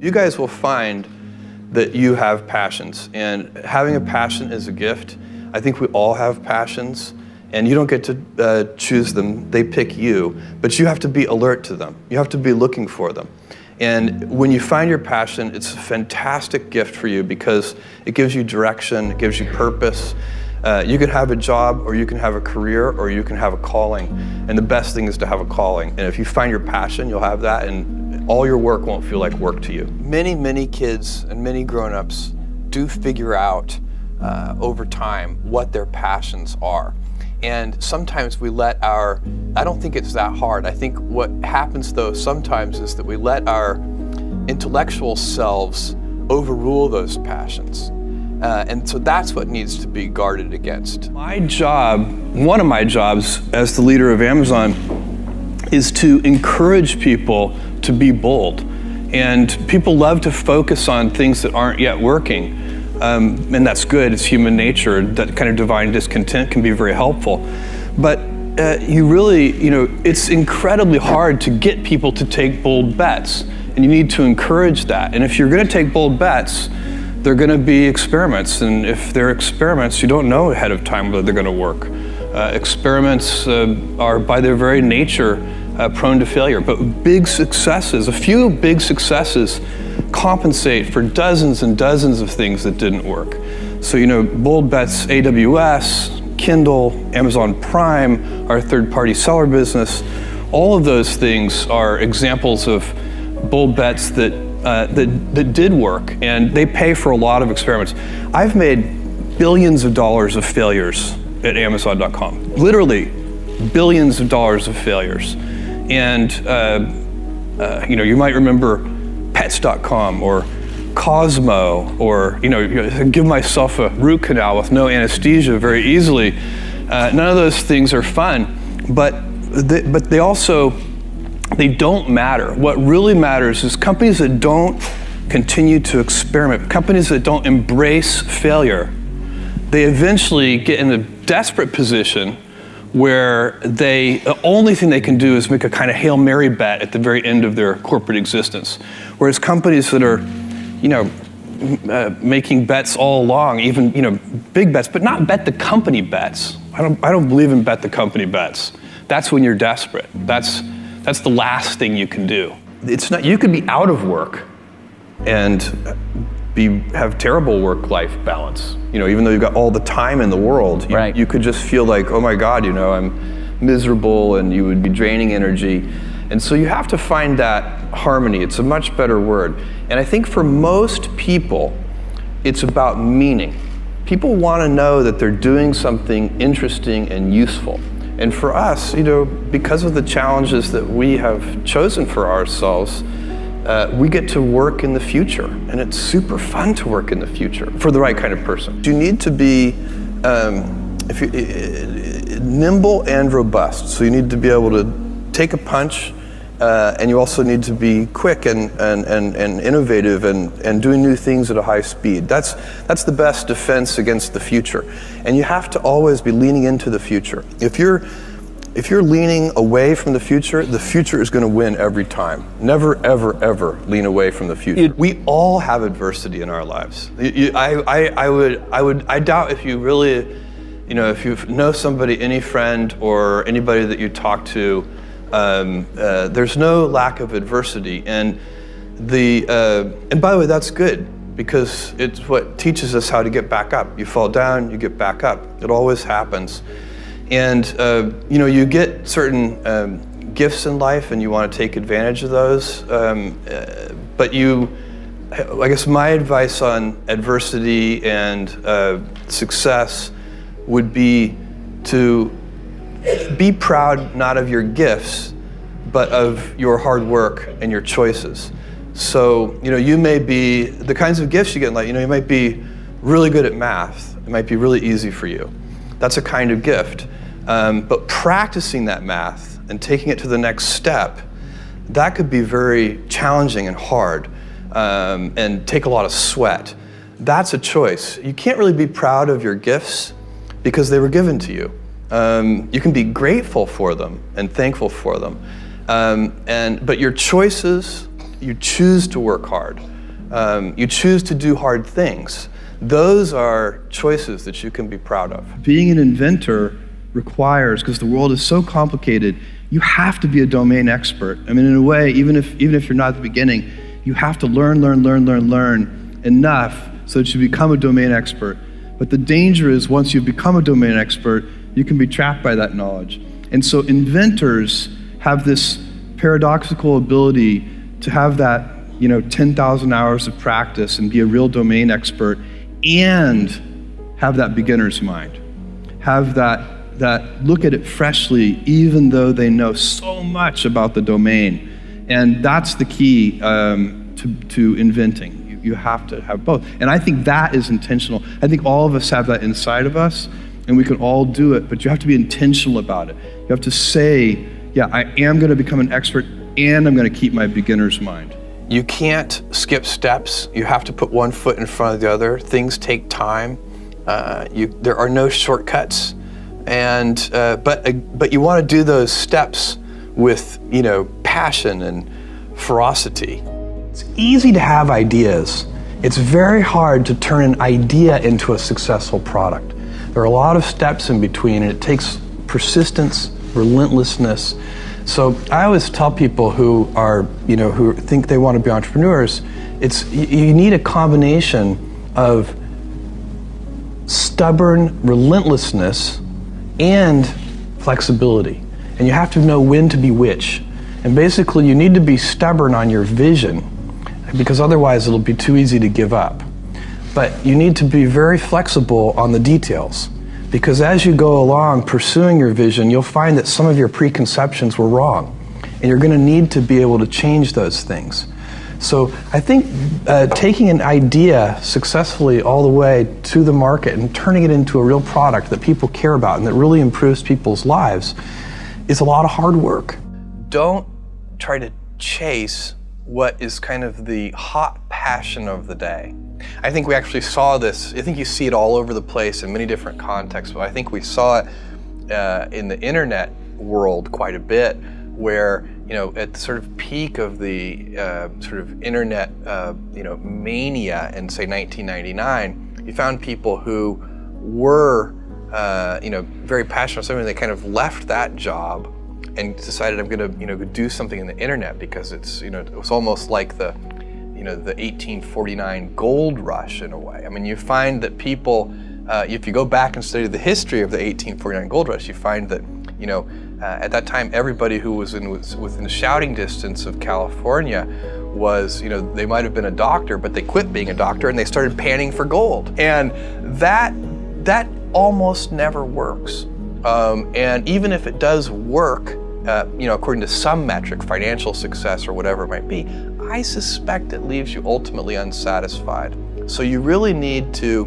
You guys will find that you have passions, and having a passion is a gift. I think we all have passions, and you don't get to choose them, they pick you, but you have to be alert to them. You have to be looking for them. And when you find your passion, it's a fantastic gift for you because it gives you direction, it gives you purpose. You can have a job, or you can have a career, or you can have a calling. And the best thing is to have a calling. And if you find your passion, you'll have that, and all your work won't feel like work to you. Many kids and many grown-ups do figure out over time what their passions are. And sometimes we let I don't think it's that hard. I think what happens though sometimes is that we let our intellectual selves overrule those passions. And so that's what needs to be guarded against. My job, one of my jobs as the leader of Amazon, is to encourage people to be bold. And people love to focus on things that aren't yet working. And that's good, it's human nature. That kind of divine discontent can be very helpful. But it's incredibly hard to get people to take bold bets. And you need to encourage that. And if you're gonna take bold bets, they're going to be experiments, and if they're experiments, you don't know ahead of time whether they're going to work. Experiments are by their very nature prone to failure, but a few big successes compensate for dozens and dozens of things that didn't work. So bold bets, AWS, Kindle, Amazon Prime, our third-party seller business, all of those things are examples of bold bets that did work, and they pay for a lot of experiments. I've made billions of dollars of failures at Amazon.com, literally billions of dollars of failures. And you might remember Pets.com or Cosmo, or give myself a root canal with no anesthesia very easily. None of those things are fun, but they don't matter. What really matters is companies that don't continue to experiment, companies that don't embrace failure, they eventually get in a desperate position where the only thing they can do is make a kind of Hail Mary bet at the very end of their corporate existence. Whereas companies that are, making bets all along, even, big bets, but not bet the company bets. I don't believe in bet the company bets. That's when you're desperate. That's the last thing you can do. It's not. You could be out of work and have terrible work-life balance. Even though you've got all the time in the world, right. You could just feel like, oh my God, I'm miserable, and you would be draining energy. And so you have to find that harmony. It's a much better word. And I think for most people, it's about meaning. People want to know that they're doing something interesting and useful. And for us, because of the challenges that we have chosen for ourselves, we get to work in the future, and it's super fun to work in the future for the right kind of person. You need to be nimble and robust. So you need to be able to take a punch, and you also need to be quick and innovative and doing new things at a high speed. That's the best defense against the future. And you have to always be leaning into the future. If you're leaning away from the future is going to win every time. Never, ever, ever lean away from the future. We all have adversity in our lives. I doubt if you really, if you know somebody, any friend or anybody that you talk to, there's no lack of adversity, and by the way, that's good, because it's what teaches us how to get back up. You fall down, you get back up. It always happens. And you get certain gifts in life, and you want to take advantage of those. But I guess my advice on adversity and success would be to be proud not of your gifts, but of your hard work and your choices. So, you may be, the kinds of gifts you get in life, you might be really good at math. It might be really easy for you. That's a kind of gift. But practicing that math and taking it to the next step, that could be very challenging and hard, and take a lot of sweat. That's a choice. You can't really be proud of your gifts because they were given to you. You can be grateful for them and thankful for them. But your choices you choose to work hard. You choose to do hard things. Those are choices that you can be proud of. Being an inventor requires, because the world is so complicated, you have to be a domain expert. I mean, in a way, even if you're not at the beginning, you have to learn enough so that you become a domain expert. But the danger is once you become a domain expert, you can be trapped by that knowledge. And so inventors have this paradoxical ability to have that 10,000 hours of practice and be a real domain expert and have that beginner's mind. Have that look at it freshly, even though they know so much about the domain. And that's the key to inventing. You have to have both. And I think that is intentional. I think all of us have that inside of us, and we can all do it, but you have to be intentional about it. You have to say, yeah, I am going to become an expert, and I'm going to keep my beginner's mind. You can't skip steps. You have to put one foot in front of the other. Things take time. There are no shortcuts. And but you want to do those steps with passion and ferocity. It's easy to have ideas. It's very hard to turn an idea into a successful product. There are a lot of steps in between, and it takes persistence, relentlessness. So I always tell people who think they want to be entrepreneurs, you need a combination of stubborn relentlessness and flexibility. And you have to know when to be which. And basically you need to be stubborn on your vision, because otherwise it'll be too easy to give up. But you need to be very flexible on the details, because as you go along pursuing your vision, you'll find that some of your preconceptions were wrong, and you're going to need to be able to change those things. So I think taking an idea successfully all the way to the market and turning it into a real product that people care about and that really improves people's lives is a lot of hard work. Don't try to chase what is kind of the hot passion of the day. I think we actually saw this. I think you see it all over the place in many different contexts, but I think we saw it in the internet world quite a bit, where at the sort of peak of the sort of internet mania in say 1999, you found people who were very passionate about something. They kind of left that job and decided, I'm going to do something in the internet, because it's it was almost like the 1849 gold rush in a way. I mean, you find that people, if you go back and study the history of the 1849 gold rush, you find that at that time everybody who was within shouting distance of California was they might have been a doctor, but they quit being a doctor and they started panning for gold, and that almost never works. And even if it does work, according to some metric, financial success or whatever it might be, I suspect it leaves you ultimately unsatisfied. So you really need to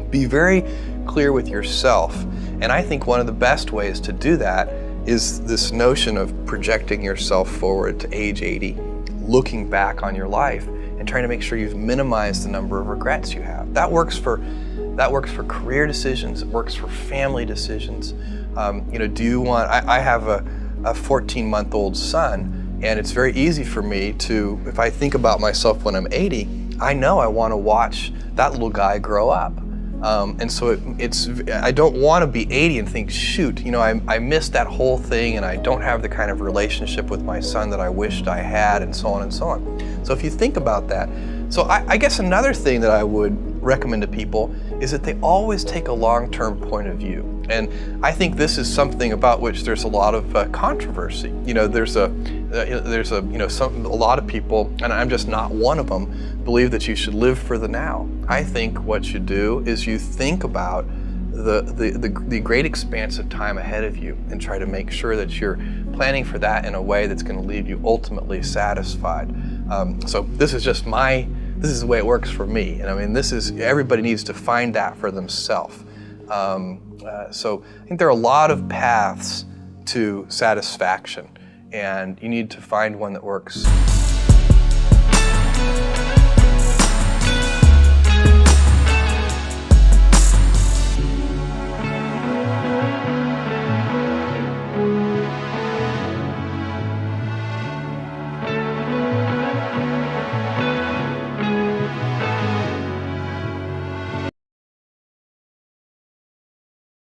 be very clear with yourself. And I think one of the best ways to do that is this notion of projecting yourself forward to age 80, looking back on your life and trying to make sure you've minimized the number of regrets you have. That works for career decisions. It works for family decisions. Do you want? I have a 14-month-old son, and it's very easy for me to, if I think about myself when I'm 80, I know I want to watch that little guy grow up. And so I don't want to be 80 and think, shoot, I missed that whole thing, and I don't have the kind of relationship with my son that I wished I had, and so on and so on. So if you think about that, so I guess another thing that I would recommend to people is that they always take a long-term point of view. And I think this is something about which there's a lot of controversy. There's a lot of people, and I'm just not one of them, believe that you should live for the now. I think what you do is you think about the great expanse of time ahead of you and try to make sure that you're planning for that in a way that's going to leave you ultimately satisfied. So this is the way it works for me. And I mean, everybody needs to find that for themselves. So I think there are a lot of paths to satisfaction, and you need to find one that works.